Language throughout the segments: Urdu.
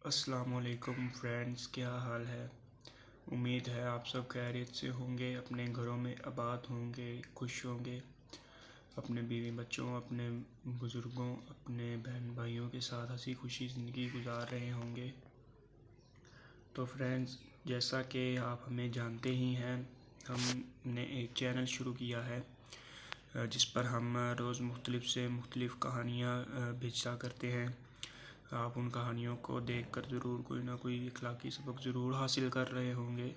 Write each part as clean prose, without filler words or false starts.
السلام علیکم فرینڈز، کیا حال ہے؟ امید ہے آپ سب خیریت سے ہوں گے، اپنے گھروں میں آباد ہوں گے، خوش ہوں گے، اپنے بیوی بچوں، اپنے بزرگوں، اپنے بہن بھائیوں کے ساتھ ہنسی خوشی زندگی گزار رہے ہوں گے۔ تو فرینڈز، جیسا کہ آپ ہمیں جانتے ہی ہیں، ہم نے ایک چینل شروع کیا ہے جس پر ہم روز مختلف کہانیاں بھیجا کرتے ہیں۔ آپ ان کہانیوں کو دیکھ کر ضرور کوئی نہ کوئی اخلاقی سبق ضرور حاصل کر رہے ہوں گے،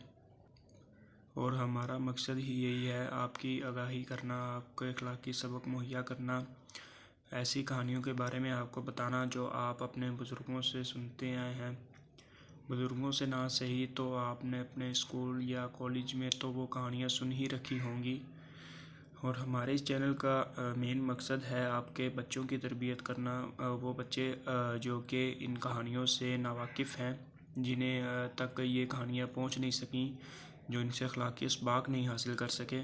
اور ہمارا مقصد ہی یہی ہے، آپ کی آگاہی کرنا، آپ کو اخلاقی سبق مہیا کرنا، ایسی کہانیوں کے بارے میں آپ کو بتانا جو آپ اپنے بزرگوں سے سنتے آئے ہیں۔ بزرگوں سے نہ صحیح تو آپ نے اپنے اسکول یا کالج میں تو وہ کہانیاں سن ہی رکھی ہوں گی، اور ہمارے اس چینل کا مین مقصد ہے آپ کے بچوں کی تربیت کرنا، وہ بچے جو کہ ان کہانیوں سے ناواقف ہیں، جنہیں تک یہ کہانیاں پہنچ نہیں سکیں، جو ان سے اخلاقی اسباق نہیں حاصل کر سکے،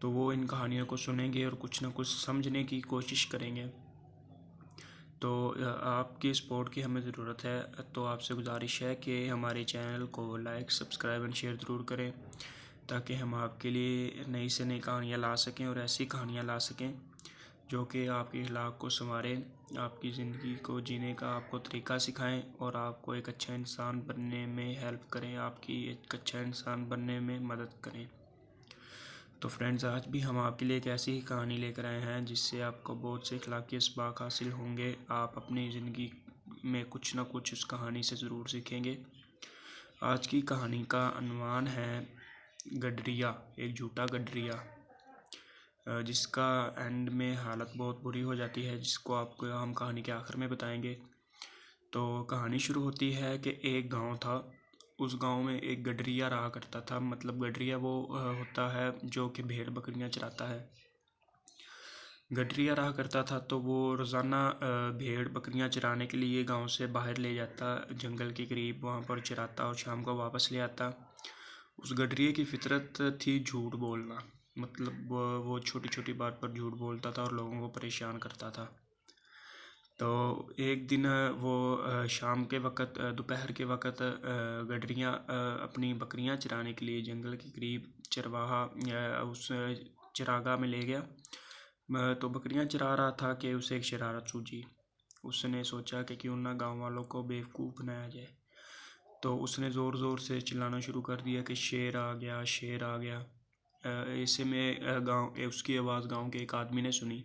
تو وہ ان کہانیوں کو سنیں گے اور کچھ نہ کچھ سمجھنے کی کوشش کریں گے۔ تو آپ کی سپورٹ کی ہمیں ضرورت ہے، تو آپ سے گزارش ہے کہ ہمارے چینل کو لائک، سبسکرائب اینڈ شیئر ضرور کریں، تاکہ ہم آپ کے لیے نئی سے نئی کہانیاں لا سکیں، اور ایسی کہانیاں لا سکیں جو کہ آپ کے اخلاق کو سنواریں، آپ کی زندگی کو جینے کا آپ کو طریقہ سکھائیں، اور آپ کو ایک اچھا انسان بننے میں ہیلپ کریں، آپ کی ایک اچھا انسان بننے میں مدد کریں۔ تو فرینڈز، آج بھی ہم آپ کے لیے ایک ایسی ہی کہانی لے کر آئے ہیں جس سے آپ کو بہت سے اخلاقی اسباق حاصل ہوں گے، آپ اپنی زندگی میں کچھ نہ کچھ اس کہانی سے ضرور سیکھیں گے۔ آج کی کہانی کا عنوان ہے گڈریا، ایک جھوٹا گڈریا، جس کا اینڈ میں حالت بہت بری ہو جاتی ہے، جس کو آپ کو ہم کہانی کے آخر میں بتائیں گے۔ تو کہانی شروع ہوتی ہے کہ ایک گاؤں تھا، اس گاؤں میں ایک گڈریا رہا کرتا تھا، مطلب گڈریا وہ ہوتا ہے جو کہ بھیڑ بکریاں چراتا ہے۔ گڈریا رہا کرتا تھا تو وہ روزانہ بھیڑ بکریاں چرانے کے لیے گاؤں سے باہر لے جاتا، جنگل کے قریب وہاں پر چراتا اور شام کو واپس لے آتا۔ اس گڈریے کی فطرت تھی جھوٹ بولنا، مطلب وہ چھوٹی چھوٹی بات پر جھوٹ بولتا تھا اور لوگوں کو پریشان کرتا تھا۔ تو ایک دن وہ شام کے وقت، دوپہر کے وقت، گڈریاں اپنی بکریاں چرانے کے لیے جنگل کے قریب چرواہا اس چراگاہ میں لے گیا۔ تو بکریاں چرا رہا تھا کہ اسے ایک شرارت سوچی، اس نے سوچا کہ کیوں نہ گاؤں والوں کو بیوقوف بنایا جائے۔ تو اس نے زور زور سے چلانا شروع کر دیا کہ شیر آ گیا، شیر آ گیا۔ ایسے میں اس کی آواز گاؤں کے ایک آدمی نے سنی،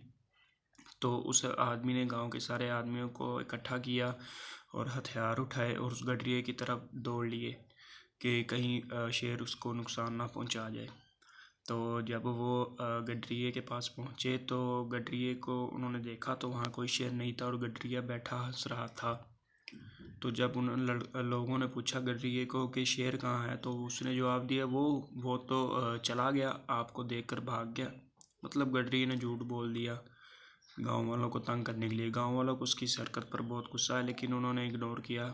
تو اس آدمی نے گاؤں کے سارے آدمیوں کو اکٹھا کیا اور ہتھیار اٹھائے اور اس گڈریے کی طرف دوڑ لیے کہ کہیں شیر اس کو نقصان نہ پہنچا جائے۔ تو جب وہ گڈریے کے پاس پہنچے تو گڈریے کو انہوں نے دیکھا تو وہاں کوئی شیر نہیں تھا، اور گڈریا بیٹھا ہنس رہا تھا۔ تو جب ان لوگوں نے پوچھا گڈریے کو کہ شیر کہاں ہے، تو اس نے جواب دیا وہ تو چلا گیا، آپ کو دیکھ کر بھاگ گیا۔ مطلب گڈریے نے جھوٹ بول دیا گاؤں والوں کو تنگ کرنے کے لیے۔ گاؤں والوں کو اس کی حرکت پر بہت غصہ ہے، لیکن انہوں نے اگنور کیا۔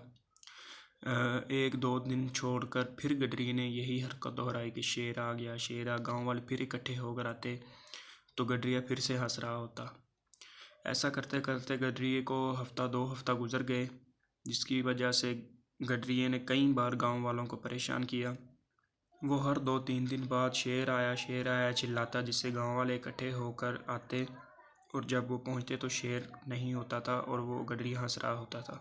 ایک دو دن چھوڑ کر پھر گڈریے نے یہی حرکت دہرائی کہ شیر آ گیا، شیر آ، گاؤں والے پھر اکٹھے ہو کر آتے تو گڈریا پھر سے ہنس رہا ہوتا۔ ایسا کرتے کرتے گڈریے کو ہفتہ دو ہفتہ گزر گئے، جس کی وجہ سے گڈریے نے کئی بار گاؤں والوں کو پریشان کیا۔ وہ ہر 2-3 دن بعد شیر آیا چلاتا، جس سے گاؤں والے اکٹھے ہو کر آتے، اور جب وہ پہنچتے تو شیر نہیں ہوتا تھا اور وہ گڈریا ہنس رہا ہوتا تھا۔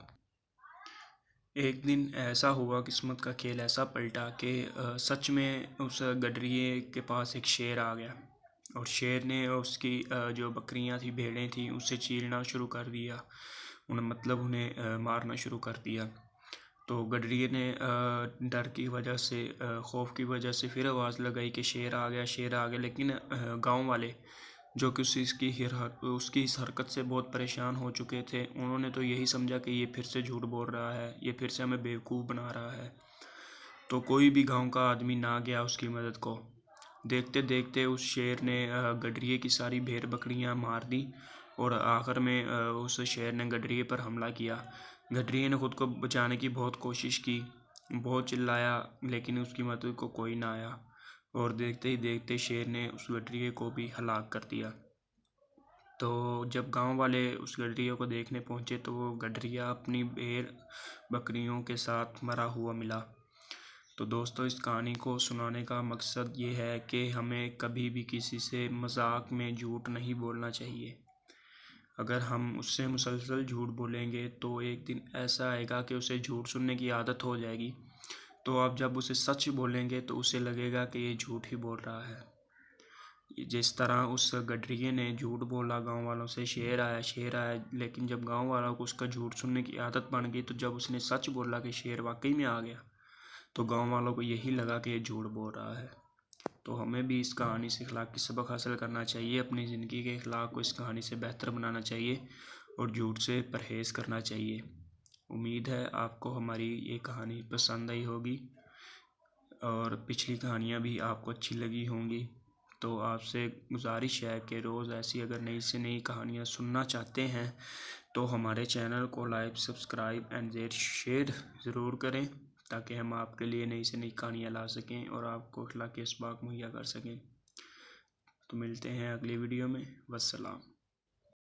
ایک دن ایسا ہوا، قسمت کا کھیل ایسا پلٹا کہ سچ میں اس گڈریے کے پاس ایک شیر آ گیا، اور شیر نے اس کی جو بکریاں تھیں، بھیڑیں تھیں، اسے چیرنا شروع کر دیا، انہیں مارنا شروع کر دیا۔ تو گڈریے نے ڈر کی وجہ سے، خوف کی وجہ سے پھر آواز لگائی کہ شیر آ گیا، شیر آ گیا، لیکن گاؤں والے جو کہ اس کی اس حرکت سے بہت پریشان ہو چکے تھے، انہوں نے تو یہی سمجھا کہ یہ پھر سے جھوٹ بول رہا ہے، یہ پھر سے ہمیں بیوقوف بنا رہا ہے۔ تو کوئی بھی گاؤں کا آدمی نہ گیا اس کی مدد کو۔ دیکھتے دیکھتے اس شیر نے گڈریے کی ساری بھیڑ بکریاں مار دیں، اور آخر میں اس شیر نے گڈریے پر حملہ کیا۔ گڈریے نے خود کو بچانے کی بہت کوشش کی، بہت چلایا، لیکن اس کی مدد کو کوئی نہ آیا، اور دیکھتے ہی دیکھتے شیر نے اس گڈریے کو بھی ہلاک کر دیا۔ تو جب گاؤں والے اس گڈریے کو دیکھنے پہنچے تو وہ گڈریا اپنی بھیڑ بکریوں کے ساتھ مرا ہوا ملا۔ تو دوستو، اس کہانی کو سنانے کا مقصد یہ ہے کہ ہمیں کبھی بھی کسی سے مذاق میں جھوٹ نہیں بولنا چاہیے۔ اگر ہم اس سے مسلسل جھوٹ بولیں گے تو ایک دن ایسا آئے گا کہ اسے جھوٹ سننے کی عادت ہو جائے گی، تو آپ جب اسے سچ بولیں گے تو اسے لگے گا کہ یہ جھوٹ ہی بول رہا ہے۔ جس طرح اس گڈریے نے جھوٹ بولا گاؤں والوں سے، شیر آیا، لیکن جب گاؤں والوں کو اس کا جھوٹ سننے کی عادت بن گئی تو جب اس نے سچ بولا کہ شیر واقعی میں آ گیا تو گاؤں والوں کو یہی لگا کہ یہ جھوٹ بول رہا ہے۔ تو ہمیں بھی اس کہانی سے اخلاقی سبق حاصل کرنا چاہیے، اپنی زندگی کے اخلاق کو اس کہانی سے بہتر بنانا چاہیے اور جھوٹ سے پرہیز کرنا چاہیے۔ امید ہے آپ کو ہماری یہ کہانی پسند آئی ہوگی اور پچھلی کہانیاں بھی آپ کو اچھی لگی ہوں گی۔ تو آپ سے گزارش ہے کہ روز ایسی اگر نئی سے نئی کہانیاں سننا چاہتے ہیں تو ہمارے چینل کو لائک، سبسکرائب اینڈ شیئر ضرور کریں، تاکہ ہم آپ کے لیے نئی سے نئی کہانیاں لا سکیں اور آپ کو اخلاقی اسباق مہیا کر سکیں۔ تو ملتے ہیں اگلی ویڈیو میں۔ والسلام۔